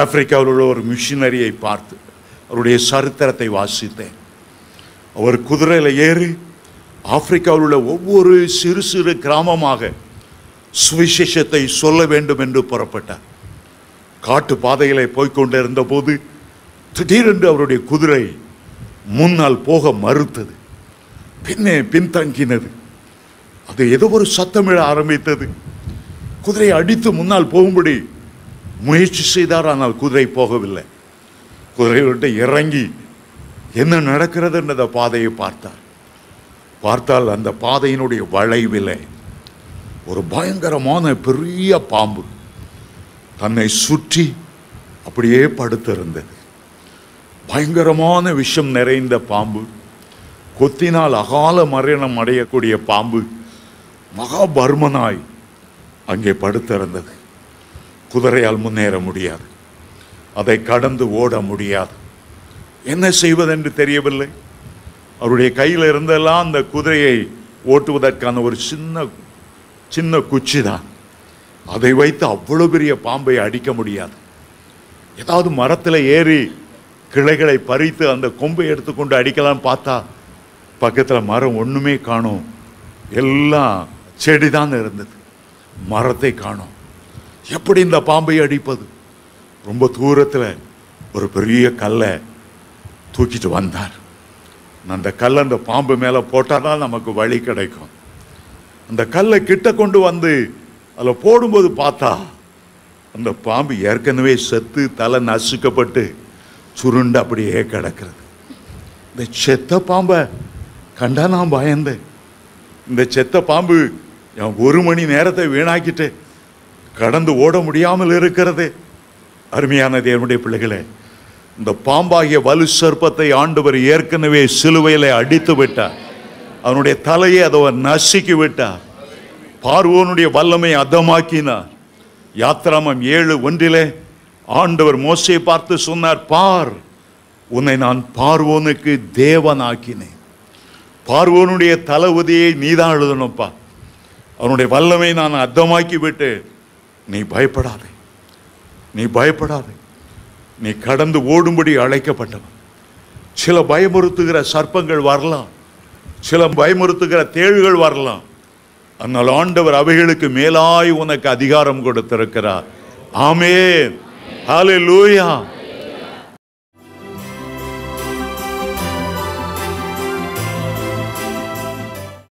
ஆப்பிரிக்காவில் உள்ள ஒரு மிஷினரியை பார்த்து அவருடைய சரித்திரத்தை வாசித்தேன். அவர் குதிரையில் ஏறி ஆப்பிரிக்காவில் உள்ள ஒவ்வொரு சிறு சிறு கிராமமாக சுவிசேஷத்தை சொல்ல வேண்டும் என்று புறப்பட்டார். காட்டு பாதைகளை போய்கொண்டிருந்த போது திடீரென்று அவருடைய குதிரை முன்னால் போக மறுத்தது, பின்தங்கினது. அது ஏதோ ஒரு சத்தமிட ஆரம்பித்தது. குதிரையை அடித்து முன்னால் போகும்படி முயற்சி செய்தார், ஆனால் குதிரை போகவில்லை. குதிரையை விட்டு இறங்கி என்ன நடக்கிறது என்ற பாதையை பார்த்தால் அந்த பாதையினுடைய வளைவில் ஒரு பயங்கரமான பெரிய பாம்பு தன்னை சுற்றி அப்படியே படுத்திருந்தது. பயங்கரமான விஷம் நிறைந்த பாம்பு, கொத்தினால் அகால மரணம் அடையக்கூடிய பாம்பு மகாபர்மனாய் அங்கே படுத்திருந்தது. குதிரையால் முன்னேற முடியாது, அதை கடந்து ஓட முடியாது. என்ன செய்வதென்று தெரியவில்லை. அவருடைய கையில் இருந்தெல்லாம் அந்த குதிரையை ஓட்டுவதற்கான ஒரு சின்ன குச்சி தான். அதை வைத்து அவ்வளோ பெரிய பாம்பை அடிக்க முடியாது. ஏதாவது மரத்தில் ஏறி கிளைகளை பறித்து அந்த கொம்பை எடுத்துக்கொண்டு அடிக்கலாம் பார்த்தா பக்கத்தில் மரம் ஒன்றுமே காணோம், எல்லாம் செடி தான் இருந்தது, மரத்தை காணோம். எப்படி இந்த பாம்பை அடிப்பது? ரொம்ப தூரத்தில் ஒரு பெரிய கல்லை தூக்கிட்டு வந்தார். அந்த கல்லை அந்த பாம்பு மேலே போட்டால் நமக்கு வழி கிடைக்கும். அந்த கல்லை கிட்ட கொண்டு வந்து அதில் போடும்போது பார்த்தா அந்த பாம்பு ஏற்கனவே செத்து தலை நசுக்கப்பட்டு சுருண்டு அப்படியே கிடக்கிறது. இந்த செத்த பாம்பை கண்டா நான் பயந்தேன். இந்த செத்த பாம்பு என் 1 மணி நேரத்தை வீணாக்கிட்டு கடந்து ஓட முடியாமல் இருக்கிறது. அருமையான தேவனுடைய பிள்ளைகளே, இந்த பாம்பாகிய வலு சர்ப்பத்தை ஆண்டவர் ஏற்கனவே சிலுவையில் அடித்து விட்டார். அவனுடைய தலையை அதை நசுக்கி விட்டார். பார்வோனுடைய வல்லமை அதமாக்கினார். யாத்திராமம் 7:1 ஆண்டவர் மோசேயை பார்த்து சொன்னார், பார், உன்னை நான் பார்வோனுக்கு தேவன் ஆக்கினேன். பார்வோனுடைய தளபதியை நீதான் எழுதணும்ப்பா. அவனுடைய வல்லமை நான் அர்த்தமாக்கி விட்டு, நீ பயப்படாதே, நீ பயப்படாதே, நீ கடந்து ஓடும்படி அழைக்கப்பட்டவன். சில பயமுறுத்துகிற சர்ப்பங்கள் வரலாம், சில பயமுறுத்துகிற தேள்கள் வரலாம். ஆனால் ஆண்டவர் அவைகளுக்கு மேலாய் உனக்கு அதிகாரம் கொடுத்திருக்கிறார். ஆமென், ஹல்லேலூயா.